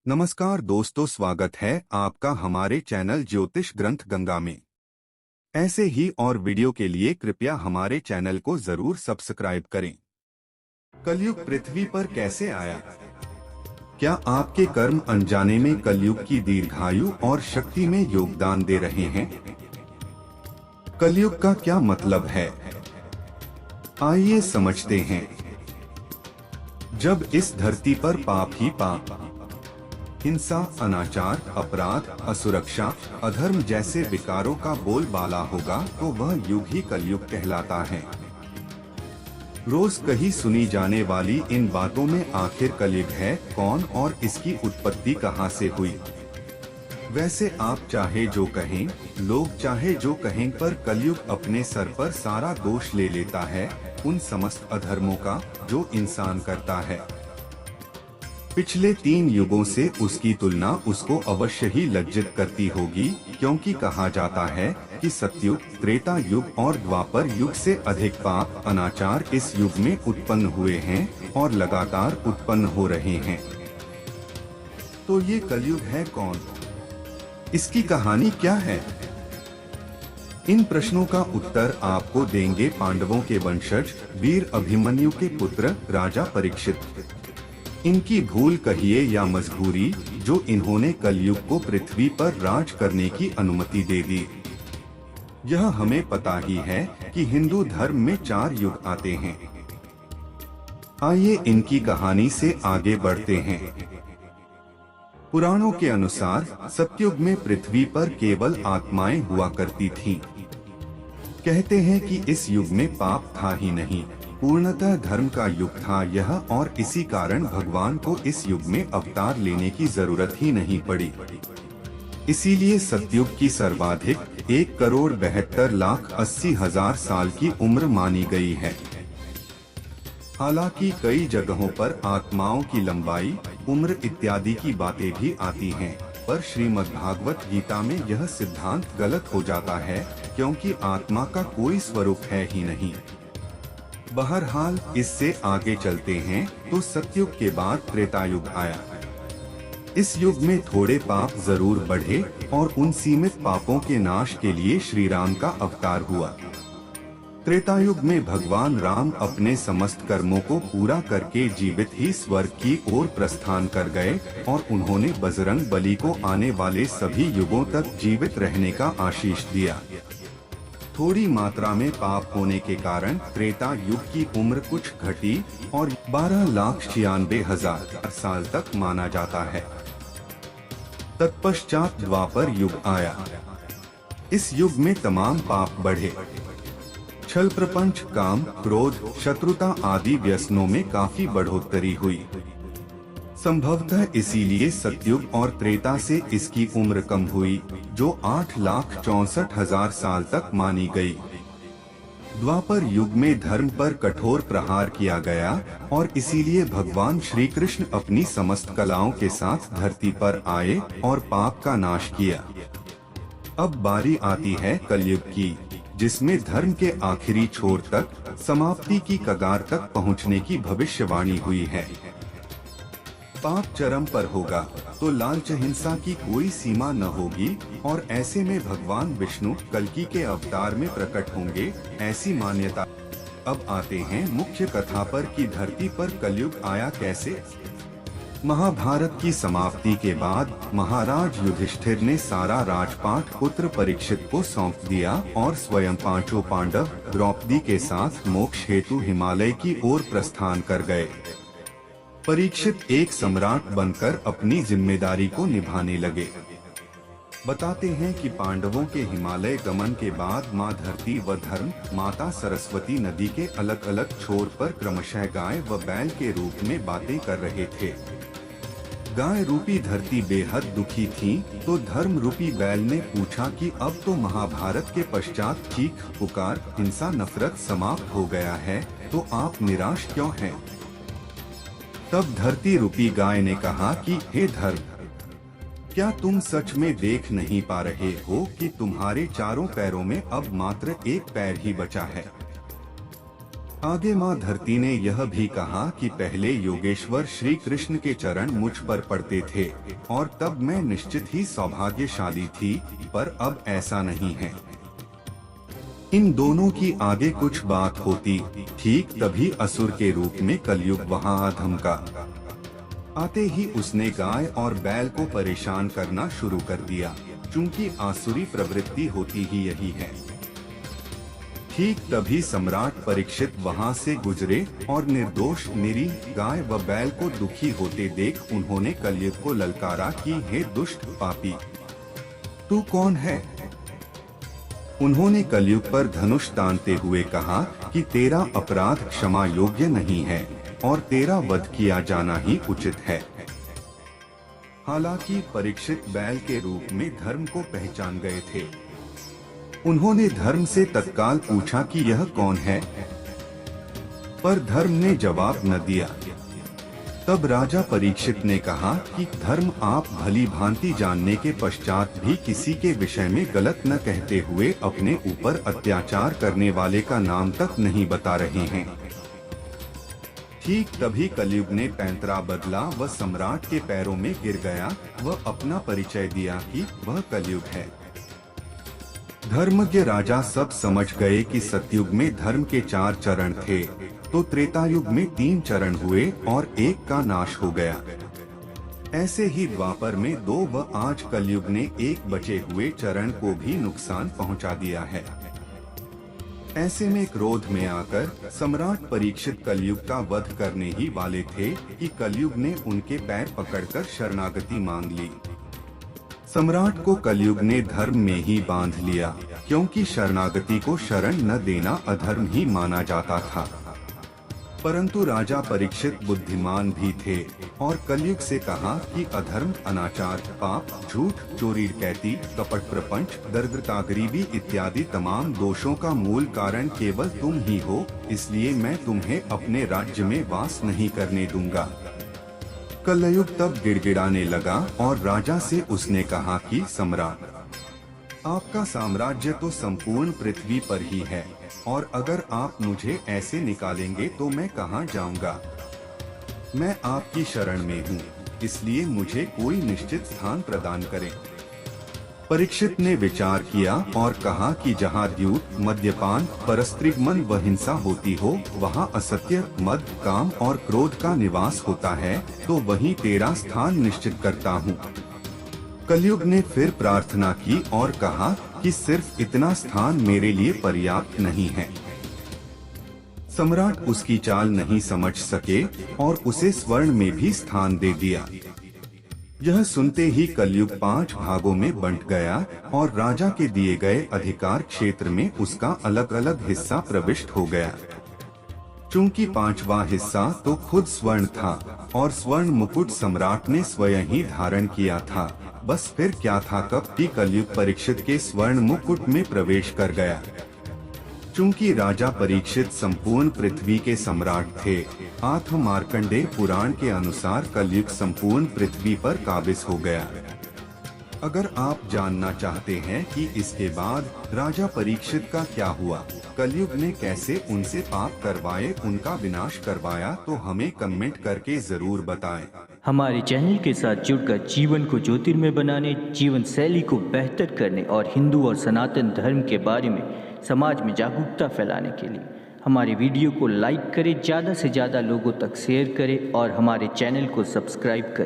नमस्कार दोस्तों, स्वागत है आपका हमारे चैनल ज्योतिष ग्रंथ गंगा में। ऐसे ही और वीडियो के लिए कृपया हमारे चैनल को जरूर सब्सक्राइब करें। कलयुग पृथ्वी पर कैसे आया? क्या आपके कर्म अनजाने में कलयुग की दीर्घायु और शक्ति में योगदान दे रहे हैं? कलयुग का क्या मतलब है, आइए समझते हैं। जब इस धरती पर पाप ही पाप, हिंसा, अनाचार, अपराध, असुरक्षा, अधर्म जैसे विकारों का बोलबाला होगा तो वह युग ही कलयुग कहलाता है। रोज कहीं सुनी जाने वाली इन बातों में आखिर कलयुग है कौन और इसकी उत्पत्ति कहां से हुई? वैसे आप चाहे जो कहें, लोग चाहे जो कहें, पर कलयुग अपने सर पर सारा दोष ले लेता है उन समस्त अधर्मों का जो इंसान करता है। पिछले 3 युगों से उसकी तुलना उसको अवश्य ही लज्जित करती होगी, क्योंकि कहा जाता है कि सतयुग, त्रेता युग और द्वापर युग से अधिक पाप, अनाचार इस युग में उत्पन्न हुए हैं और लगातार उत्पन्न हो रहे हैं। तो ये कलयुग है कौन? इसकी कहानी क्या है? इन प्रश्नों का उत्तर आपको देंगे पांडवों के वंशज वीर अभिमन्यु के पुत्र राजा परीक्षित। इनकी भूल कहिए या मजबूरी, जो इन्होंने कलयुग को पृथ्वी पर राज करने की अनुमति दे दी। यह हमें पता ही है कि हिंदू धर्म में 4 युग आते हैं। आइए इनकी कहानी से आगे बढ़ते हैं। पुराणों के अनुसार सतयुग में पृथ्वी पर केवल आत्माएं हुआ करती थीं। कहते हैं कि इस युग में पाप था ही नहीं, पूर्णतः धर्म का युग था यह, और इसी कारण भगवान को इस युग में अवतार लेने की जरूरत ही नहीं पड़ी। इसीलिए सतयुग की सर्वाधिक 1,72,80,000 साल की उम्र मानी गई है। हालांकि कई जगहों पर आत्माओं की लंबाई, उम्र इत्यादि की बातें भी आती हैं, पर श्रीमद्भागवत गीता में यह सिद्धांत गलत हो जाता है, क्योंकि आत्मा का कोई स्वरूप है ही नहीं। बहरहाल इससे आगे चलते हैं तो सतयुग के बाद त्रेतायुग आया। इस युग में थोड़े पाप जरूर बढ़े और उन सीमित पापों के नाश के लिए श्री राम का अवतार हुआ। त्रेतायुग में भगवान राम अपने समस्त कर्मों को पूरा करके जीवित ही स्वर्ग की ओर प्रस्थान कर गए और उन्होंने बजरंग बली को आने वाले सभी युगों तक जीवित रहने का आशीष दिया। थोड़ी मात्रा में पाप होने के कारण त्रेता युग की उम्र कुछ घटी और 12,96,000 साल तक माना जाता है। तत्पश्चात द्वापर युग आया। इस युग में तमाम पाप बढ़े। छल, प्रपंच, काम, क्रोध, शत्रुता आदि व्यसनों में काफी बढ़ोतरी हुई। संभवतः इसीलिए सतयुग और त्रेता से इसकी उम्र कम हुई, जो 8,64,000 साल तक मानी गई। द्वापर युग में धर्म पर कठोर प्रहार किया गया और इसीलिए भगवान श्री कृष्ण अपनी समस्त कलाओं के साथ धरती पर आए और पाप का नाश किया। अब बारी आती है कलयुग की, जिसमें धर्म के आखिरी छोर तक, समाप्ति की कगार तक पहुंचने की भविष्यवाणी हुई है। पाप चरम पर होगा तो लालच, हिंसा की कोई सीमा न होगी और ऐसे में भगवान विष्णु कल्कि के अवतार में प्रकट होंगे, ऐसी मान्यता। अब आते हैं मुख्य कथा पर कि धरती पर कलयुग आया कैसे। महाभारत की समाप्ति के बाद महाराज युधिष्ठिर ने सारा राजपाट पुत्र परीक्षित को सौंप दिया और स्वयं 5 पांडव द्रौपदी के साथ मोक्ष हेतु हिमालय की ओर प्रस्थान कर गए। परीक्षित एक सम्राट बनकर अपनी जिम्मेदारी को निभाने लगे। बताते हैं कि पांडवों के हिमालय गमन के बाद माँ धरती व धर्म माता सरस्वती नदी के अलग अलग छोर पर क्रमशः गाय व बैल के रूप में बातें कर रहे थे। गाय रूपी धरती बेहद दुखी थी, तो धर्म रूपी बैल ने पूछा कि अब तो महाभारत के पश्चात चीख पुकार, हिंसा, नफरत समाप्त हो गया है, तो आप निराश क्यों हैं? तब धरती रूपी गाय ने कहा कि हे धर्म, क्या तुम सच में देख नहीं पा रहे हो कि तुम्हारे चारों पैरों में अब मात्र एक पैर ही बचा है? आगे माँ धरती ने यह भी कहा कि पहले योगेश्वर श्री कृष्ण के चरण मुझ पर पड़ते थे और तब मैं निश्चित ही सौभाग्यशाली थी, पर अब ऐसा नहीं है। इन दोनों की आगे कुछ बात होती। ठीक तभी असुर के रूप में कलयुग वहां आ धमका। आते ही उसने गाय और बैल को परेशान करना शुरू कर दिया, क्योंकि आसुरी प्रवृत्ति होती ही यही है। ठीक तभी सम्राट परीक्षित वहां से गुजरे और निर्दोष निरीह गाय व बैल को दुखी होते देख उन्होंने कलयुग को ललकारा कि हे दुष्ट पापी, तू कौन है? उन्होंने कलयुग पर धनुष तानते हुए कहा कि तेरा अपराध क्षमा योग्य नहीं है और तेरा वध किया जाना ही उचित है। हालांकि परीक्षित बैल के रूप में धर्म को पहचान गए थे। उन्होंने धर्म से तत्काल पूछा कि यह कौन है, पर धर्म ने जवाब न दिया। तब राजा परीक्षित ने कहा कि धर्म आप भली भांति जानने के पश्चात भी किसी के विषय में गलत न कहते हुए अपने ऊपर अत्याचार करने वाले का नाम तक नहीं बता रहे हैं। ठीक तभी कलयुग ने पैंतरा बदला व सम्राट के पैरों में गिर गया व अपना परिचय दिया कि वह कलयुग है। धर्मज्ञ राजा सब समझ गए कि सतयुग में धर्म के 4 चरण थे, तो त्रेतायुग में 3 चरण हुए और एक का नाश हो गया। ऐसे ही द्वापर में 2 व आज कलयुग ने एक बचे हुए चरण को भी नुकसान पहुंचा दिया है। ऐसे में क्रोध में आकर सम्राट परीक्षित कलयुग का वध करने ही वाले थे कि कलयुग ने उनके पैर पकड़कर शरणागति मांग ली। सम्राट को कलयुग ने धर्म में ही बांध लिया, क्योंकि शरणागति को शरण न देना अधर्म ही माना जाता था। परंतु राजा परीक्षित बुद्धिमान भी थे और कलयुग से कहा कि अधर्म, अनाचार, पाप, झूठ, चोरी, डकैती, कपट, प्रपंच, दरिद्रता, गरीबी इत्यादि तमाम दोषों का मूल कारण केवल तुम ही हो, इसलिए मैं तुम्हें अपने राज्य में वास नहीं करने दूंगा। कलयुग तब गिड़गिड़ाने लगा और राजा से उसने कहा कि सम्राट, आपका साम्राज्य तो संपूर्ण पृथ्वी पर ही है और अगर आप मुझे ऐसे निकालेंगे तो मैं कहाँ जाऊंगा? मैं आपकी शरण में हूँ, इसलिए मुझे कोई निश्चित स्थान प्रदान करें। परीक्षित ने विचार किया और कहा कि जहाँ द्यूत, मद्यपान, परस्त्रीगमन व हिंसा होती हो, वहाँ असत्य, मद, काम और क्रोध का निवास होता है, तो वहीं तेरा स्थान निश्चित करता हूँ। कलयुग ने फिर प्रार्थना की और कहा कि सिर्फ इतना स्थान मेरे लिए पर्याप्त नहीं है। सम्राट उसकी चाल नहीं समझ सके और उसे स्वर्ण में भी स्थान दे दिया। यह सुनते ही कलयुग 5 भागों में बंट गया और राजा के दिए गए अधिकार क्षेत्र में उसका अलग अलग हिस्सा प्रविष्ट हो गया। चूंकि 5वां हिस्सा तो खुद स्वर्ण था और स्वर्ण मुकुट सम्राट ने स्वयं ही धारण किया था, बस फिर क्या था कब कि कलयुग परीक्षित के स्वर्ण मुकुट में प्रवेश कर गया। चूंकि राजा परीक्षित संपूर्ण पृथ्वी के सम्राट थे, आत्म मार्कंडेय पुराण के अनुसार कलयुग संपूर्ण पृथ्वी पर काबिज हो गया। अगर आप जानना चाहते हैं कि इसके बाद राजा परीक्षित का क्या हुआ, कलयुग ने कैसे उनसे पाप करवाए, उनका विनाश करवाया, तो हमें कमेंट करके जरूर बताएं। हमारे चैनल के साथ जुड़कर जीवन को ज्योतिर्मय बनाने, जीवन शैली को बेहतर करने और हिंदू और सनातन धर्म के बारे में समाज में जागरूकता फैलाने के लिए हमारे वीडियो को लाइक करें, ज़्यादा से ज़्यादा लोगों तक शेयर करें और हमारे चैनल को सब्सक्राइब करें।